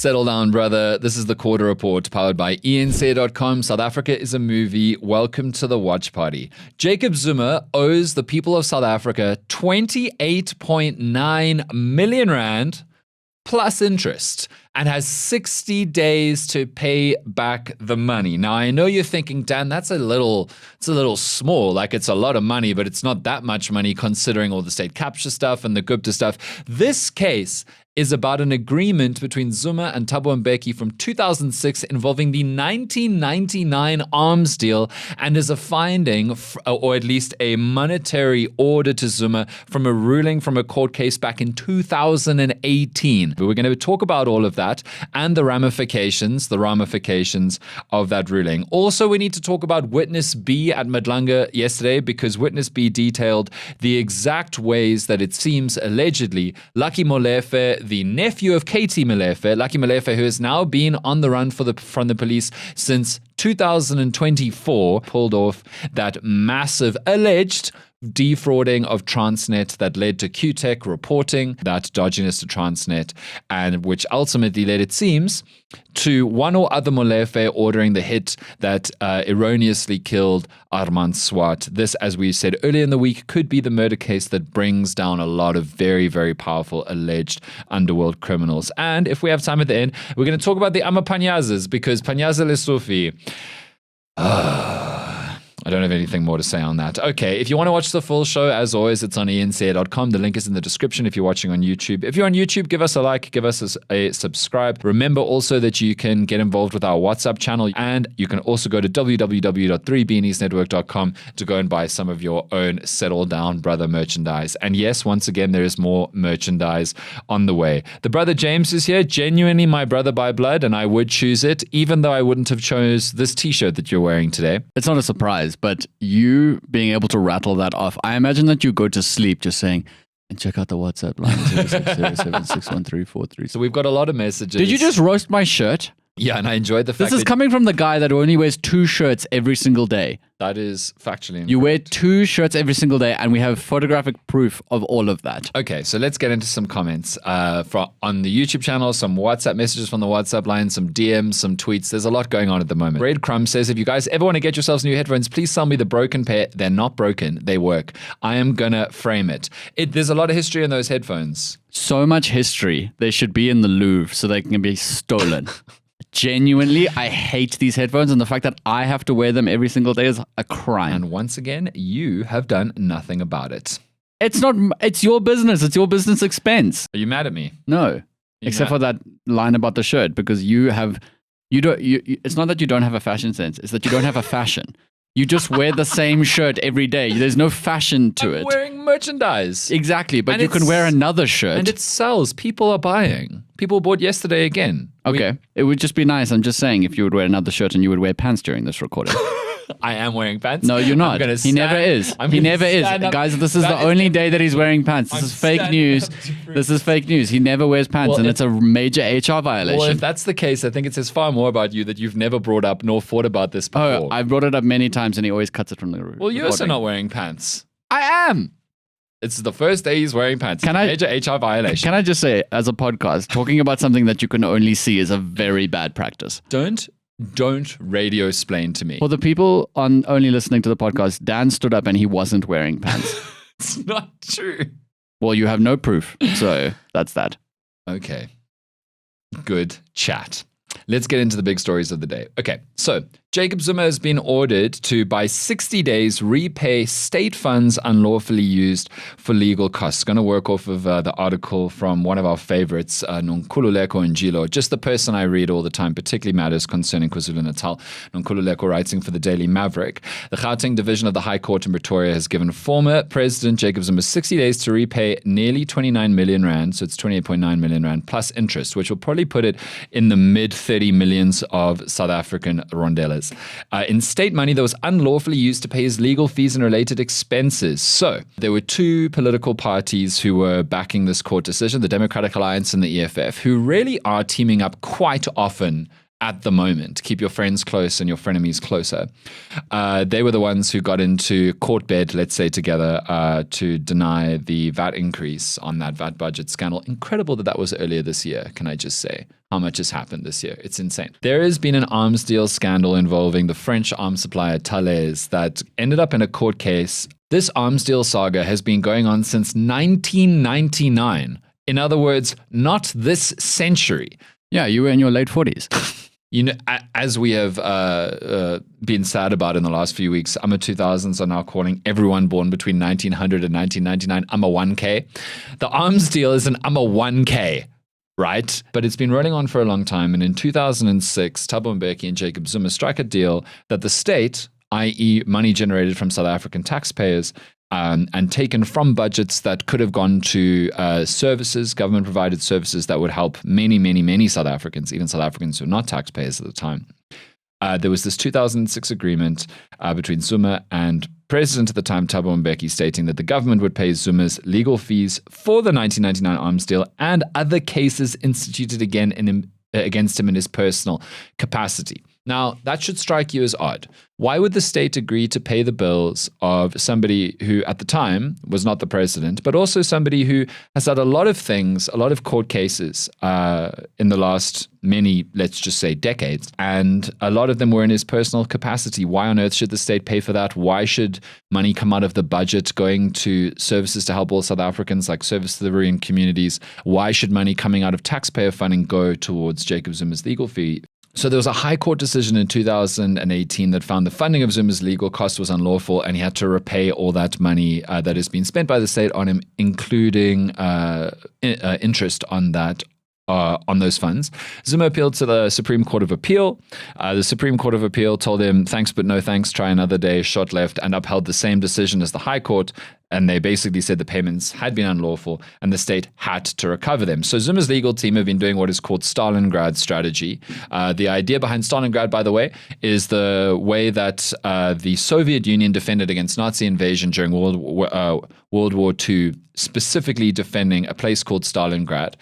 Settle down, brother. This is the Quarter Report powered by ENC.com. South Africa is a movie. Welcome to the watch party. Jacob Zuma owes the people of South Africa 28.9 million rand plus interest and has 60 days to pay back the money. Now, I know you're thinking, Dan, it's a little small. Like, it's a lot of money, but it's not that much money considering all the state capture stuff and the Gupta stuff. This case is about an agreement between Zuma and Thabo Mbeki from 2006 involving the 1999 arms deal and is a finding, or at least a monetary order to Zuma from a ruling from a court case back in 2018. But we're going to talk about all of that and the ramifications of that ruling. Also, we need to talk about Witness B at Madlanga yesterday, because Witness B detailed the exact ways that it seems allegedly Lucky Molefe, the nephew of KT Molefe, Lucky Molefe, who has now been on the run from the police since 2024, pulled off that massive alleged defrauding of Transnet that led to QTech reporting that dodginess to Transnet, and which ultimately led, it seems, to one or other Molefe ordering the hit that erroneously killed Armand Swart. This, as we said earlier in the week, could be the murder case that brings down a lot of very, very powerful alleged underworld criminals. And if we have time at the end, we're going to talk about the Amapanyazas, because Panyaza Lesufi, I don't have anything more to say on that. Okay, if you want to watch the full show, as always, it's on enca.com. The link is in the description if you're watching on YouTube. If you're on YouTube, give us a like, give us a subscribe. Remember also that you can get involved with our WhatsApp channel, and you can also go to www.3beaniesnetwork.com to go and buy some of your own Settle Down Brother merchandise. And yes, once again, there is more merchandise on the way. The brother James is here, genuinely my brother by blood, and I would choose it, even though I wouldn't have chose this t-shirt that you're wearing today. It's not a surprise. But you being able to rattle that off, I imagine that you go to sleep just saying, and check out the WhatsApp line, 0607613436. So we've got a lot of messages. Did you just roast my shirt? Yeah, and I enjoyed the fact this is coming from the guy that only wears 2 shirts every single day. That is factually incorrect. You wear 2 shirts every single day, and we have photographic proof of all of that. Okay, so let's get into some comments on the YouTube channel, some WhatsApp messages from the WhatsApp line, some DMs, some tweets. There's a lot going on at the moment. Breadcrumb says, if you guys ever want to get yourselves new headphones, please sell me the broken pair. They're not broken. They work. I am going to frame it. There's a lot of history in those headphones. So much history. They should be in the Louvre so they can be stolen. Genuinely, I hate these headphones, and the fact that I have to wear them every single day is a crime. And once again, you have done nothing about it. It's your business. It's your business expense. Are you mad at me? No. Except for that line about the shirt, because it's not that you don't have a fashion sense, it's that you don't have a fashion. You just wear the same shirt every day. There's no fashion to it. I'm wearing merchandise. Exactly, but you can wear another shirt. And it sells. People are buying. People bought yesterday again. Okay. It would just be nice. I'm just saying, if you would wear another shirt and you would wear pants during this recording. I am wearing pants. No, you're not. He never is. He never is. Guys, this is the only day that he's wearing pants. This is fake news. This is fake news. He never wears pants, and it's a major HR violation. Well, if that's the case, I think it says far more about you that you've never brought up nor thought about this before. Oh, I've brought it up many times, and he always cuts it from the room. Well, you're also not wearing pants. I am. It's the first day he's wearing pants. Major HR violation. Can I just say, as a podcast, talking about something that you can only see is a very bad practice. Don't radio explain to me. For the people only listening to the podcast, Dan stood up and he wasn't wearing pants. It's not true. Well, you have no proof, so that's that. Okay. Good chat. Let's get into the big stories of the day. Okay, so Jacob Zuma has been ordered to, by 60 days, repay state funds unlawfully used for legal costs. Going to work off of the article from one of our favorites, Nonkululeko Njilo, just the person I read all the time, particularly matters concerning KwaZulu-Natal. Nonkululeko writing for the Daily Maverick. The Gauteng Division of the High Court in Pretoria has given former President Jacob Zuma 60 days to repay nearly 29 million rand, so it's 28.9 million rand, plus interest, which will probably put it in the mid 30 millions of South African rondelas. In state money that was unlawfully used to pay his legal fees and related expenses. So there were 2 political parties who were backing this court decision, the Democratic Alliance and the EFF, who really are teaming up quite often at the moment. Keep your friends close and your frenemies closer. They were the ones who got into court bed, let's say, together to deny the VAT increase on that VAT budget scandal. Incredible that was earlier this year, can I just say? How much has happened this year? It's insane. There has been an arms deal scandal involving the French arms supplier Thales that ended up in a court case. This arms deal saga has been going on since 1999. In other words, not this century. Yeah, you were in your late 40s. You know, as we have been sad about in the last few weeks, AMA 2000s are now calling everyone born between 1900 and 1999 AMA 1K. The arms deal is an AMA 1K, right? But it's been running on for a long time. And in 2006, Thabo Mbeki and Jacob Zuma strike a deal that the state, i.e. money generated from South African taxpayers, and taken from budgets that could have gone to services, government-provided services that would help many, many, many South Africans, even South Africans who were not taxpayers at the time. There was this 2006 agreement between Zuma and President at the time, Thabo Mbeki, stating that the government would pay Zuma's legal fees for the 1999 arms deal and other cases instituted against him in his personal capacity. Now, that should strike you as odd. Why would the state agree to pay the bills of somebody who at the time was not the president, but also somebody who has had a lot of things, a lot of court cases in the last many, let's just say, decades, and a lot of them were in his personal capacity? Why on earth should the state pay for that? Why should money come out of the budget going to services to help all South Africans, like service delivery in communities? Why should money coming out of taxpayer funding go towards Jacob Zuma's legal fee? So there was a High Court decision in 2018 that found the funding of Zuma's legal costs was unlawful, and he had to repay all that money that has been spent by the state on him, including interest on that. On those funds. Zuma appealed to the Supreme Court of Appeal. The Supreme Court of Appeal told him, thanks but no thanks, try another day, shot left, and upheld the same decision as the High Court. And they basically said the payments had been unlawful and the state had to recover them. So Zuma's legal team have been doing what is called Stalingrad strategy. The idea behind Stalingrad, by the way, is the way that the Soviet Union defended against Nazi invasion during World War II, specifically defending a place called Stalingrad.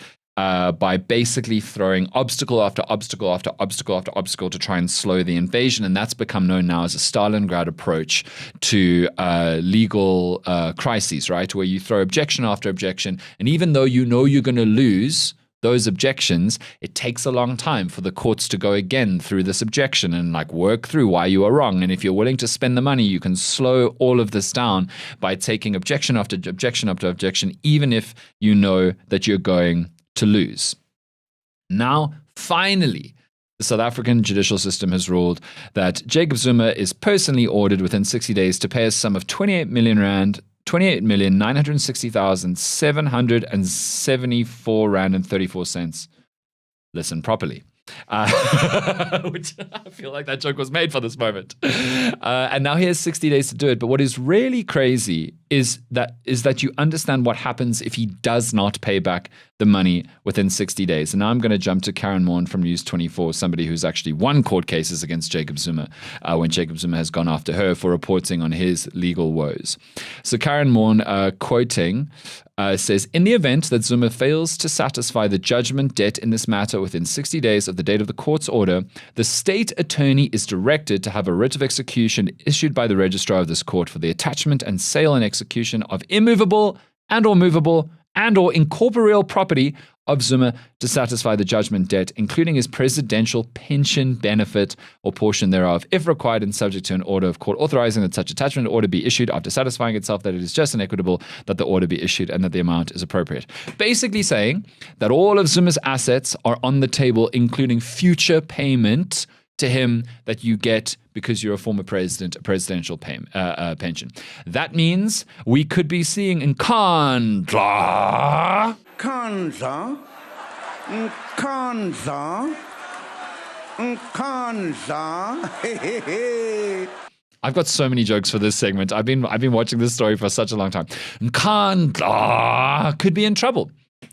By basically throwing obstacle after obstacle after obstacle after obstacle to try and slow the invasion. And that's become known now as a Stalingrad approach to legal crises, right? Where you throw objection after objection. And even though you know you're going to lose those objections, it takes a long time for the courts to go again through this objection and like work through why you are wrong. And if you're willing to spend the money, you can slow all of this down by taking objection after objection after objection, even if you know that you're going to lose. Now, finally, the South African judicial system has ruled that Jacob Zuma is personally ordered within 60 days to pay a sum of 28 million rand, 28,960,774 rand and 34 cents. Listen properly. Which I feel like that joke was made for this moment. And now he has 60 days to do it. But what is really crazy is that you understand what happens if he does not pay back the money within 60 days. And now I'm going to jump to Karen Moore from News 24, somebody who's actually won court cases against Jacob Zuma when Jacob Zuma has gone after her for reporting on his legal woes. So Karen Moore, quoting, says, in the event that Zuma fails to satisfy the judgment debt in this matter within 60 days of the date of the court's order, the state attorney is directed to have a writ of execution issued by the registrar of this court for the attachment and sale and execution of immovable and or movable and or incorporeal property of Zuma to satisfy the judgment debt, including his presidential pension benefit or portion thereof, if required and subject to an order of court authorizing that such attachment order be issued after satisfying itself that it is just and equitable that the order be issued and that the amount is appropriate. Basically saying that all of Zuma's assets are on the table, including future payment to him that you get because you're a former president, a presidential pension. That means we could be seeing Nkandla. I've got so many jokes for this segment. I've been watching this story for such a long time. Nkandla could be in trouble.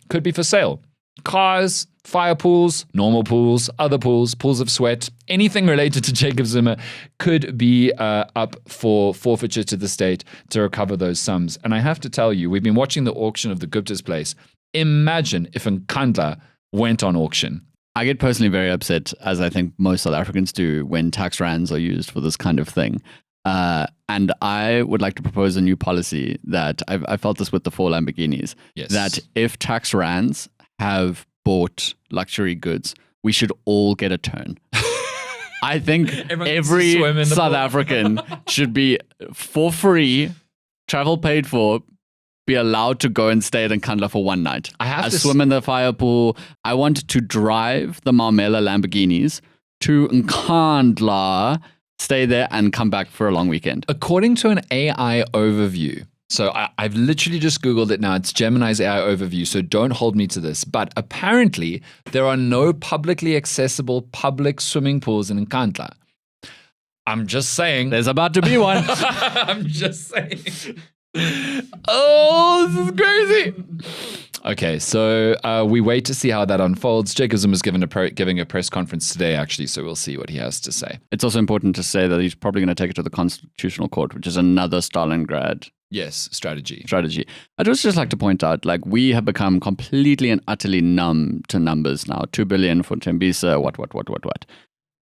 Could be for sale. Cars, fire pools, normal pools, other pools, pools of sweat, anything related to Jacob Zuma could be up for forfeiture to the state to recover those sums. And I have to tell you, we've been watching the auction of the Gupta's place. Imagine if Nkandla went on auction. I get personally very upset, as I think most South Africans do, when tax rands are used for this kind of thing. And I would like to propose a new policy that I felt this with the 4 Lamborghinis, that if tax rands have bought luxury goods, we should all get a turn. I think every South African should be, for free, travel paid for, be allowed to go and stay at Nkandla for one night. I have to swim in the fire pool. I want to drive the Marmela Lamborghinis to Nkandla, stay there, and come back for a long weekend. According to an AI overview, so I've literally just Googled it now. It's Gemini's AI overview, so don't hold me to this. But apparently, there are no publicly accessible public swimming pools in Nkandla. I'm just saying. There's about to be one. I'm just saying. Oh, this is crazy. Okay, so we wait to see how that unfolds. Jacob Zuma is giving a press conference today, actually, so we'll see what he has to say. It's also important to say that he's probably going to take it to the Constitutional Court, which is another Stalingrad strategy. I'd also just like to point out, like, we have become completely and utterly numb to numbers now. 2 billion for Tembisa, what?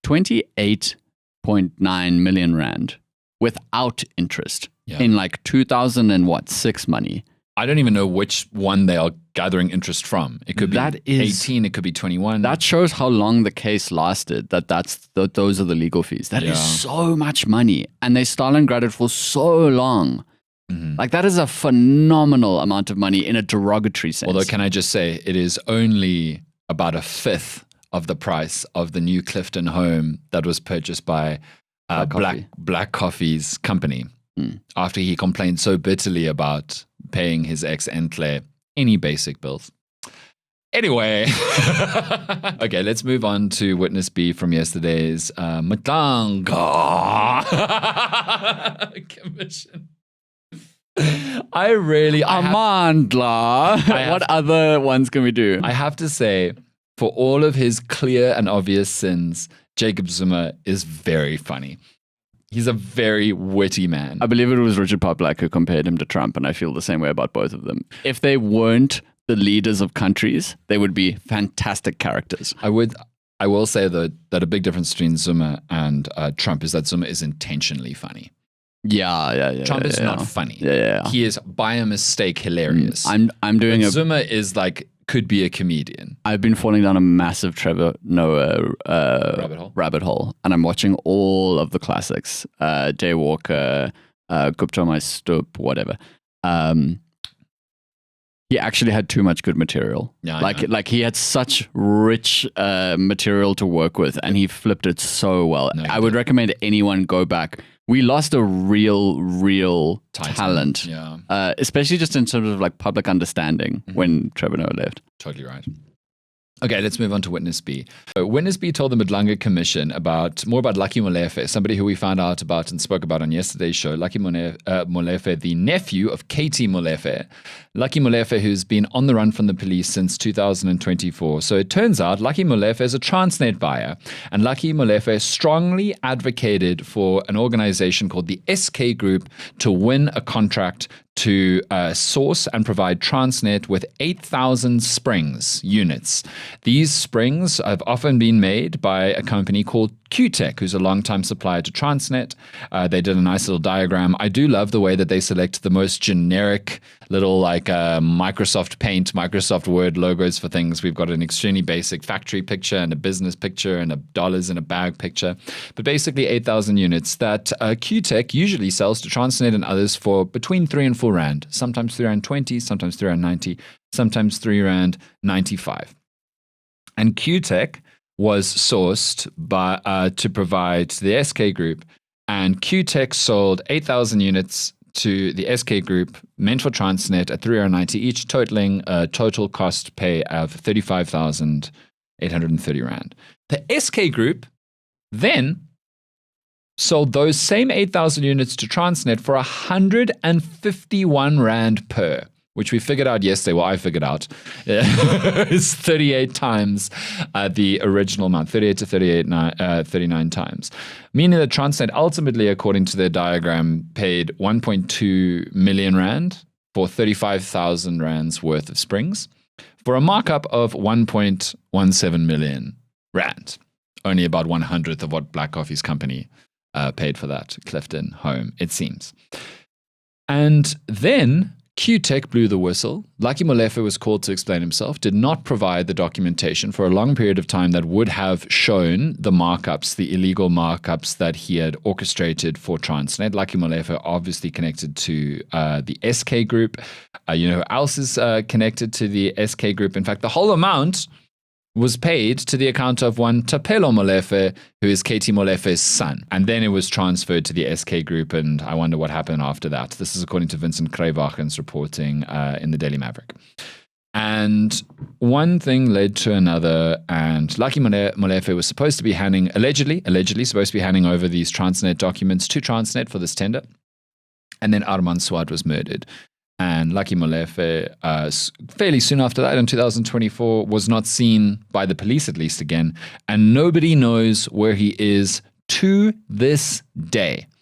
28.9 million rand without interest in like 2006 money. I don't even know which one they are gathering interest from. It could be 18, it could be 21. That shows how long the case lasted, those are the legal fees. That is so much money. And they Stalingraded for so long. Mm-hmm. Like, that is a phenomenal amount of money in a derogatory sense. Although, can I just say, it is only about a fifth of the price of the new Clifton home that was purchased by Black Coffee's company. After he complained so bitterly about paying his ex-Entle any basic bills. Anyway, okay, let's move on to Witness B from yesterday's Madlanga Commission. Amandla. What other ones can we do? I have to say, for all of his clear and obvious sins, Jacob Zuma is very funny. He's a very witty man. I believe it was Richard Poplack who compared him to Trump, and I feel the same way about both of them. If they weren't the leaders of countries, they would be fantastic characters. I will say that a big difference between Zuma and Trump is that Zuma is intentionally funny. Yeah. Trump is not funny. Yeah. He is by a mistake hilarious. Zuma is like, could be a comedian. I've been falling down a massive Trevor Noah rabbit hole, and I'm watching all of the classics. Daywalker, Gupta My Stoop, whatever. He actually had too much good material. Like he had such rich material to work with, and he flipped it so well. I would recommend anyone go back. We lost a real talent, especially just in terms of like public understanding when Trevor Noah left. Totally right. Okay, let's move on to Witness B. Witness B told the Madlanga Commission more about Lucky Molefe, somebody who we found out about and spoke about on yesterday's show. Lucky Molefe, the nephew of KT Molefe. Lucky Molefe, who's been on the run from the police since 2024. So it turns out Lucky Molefe is a Transnet buyer, and Lucky Molefe strongly advocated for an organization called the SK Group to win a contract to source and provide Transnet with 8,000 Springs units. These Springs have often been made by a company called QTech, who's a longtime supplier to Transnet. They did a nice little diagram. I do love the way that they select the most generic little like Microsoft Paint, Microsoft Word logos for things. We've got an extremely basic factory picture and a business picture and a dollars in a bag picture. But basically 8,000 units that QTech usually sells to Transnet and others for between 3 and 4 rand. Sometimes 3 rand 20, sometimes 3 rand 90, sometimes 3 rand 95. And QTech was sourced to provide to the SK Group, and QTech sold 8,000 units to the SK Group, meant for Transnet at 3.90 each, totaling a total cost pay of 35,830 rand. The SK Group then sold those same 8,000 units to Transnet for 151 rand per, which we figured out yesterday. Well, I figured out is 38 times the original amount, 38 to 39 times. Meaning that Transnet ultimately, according to their diagram, paid 1.2 million rand for 35,000 rands worth of Springs. for a markup of 1.17 million rand. Only about 1/100th of what Black Coffee's company paid for that Clifton home, it seems. And then Q-Tech blew the whistle. Lucky Molefe was called to explain himself, did not provide the documentation for a long period of time that would have shown the markups, the illegal markups that he had orchestrated for Transnet. Lucky Molefe obviously connected to the SK Group. You know who else is connected to the SK Group? In fact, the whole amount was paid to the account of one Tapelo Molefe, who is KT Molefe's son. And then it was transferred to the SK Group, and I wonder what happened after that. This is according to Vincent Kreyvagen's reporting in the Daily Maverick. And one thing led to another, and Lucky Molefe was supposed to be allegedly supposed to be handing over these Transnet documents to Transnet for this tender. And then Armand Swart was murdered. And Lucky Molefe, fairly soon after that, in 2024, was not seen by the police, at least again. And nobody knows where he is to this day.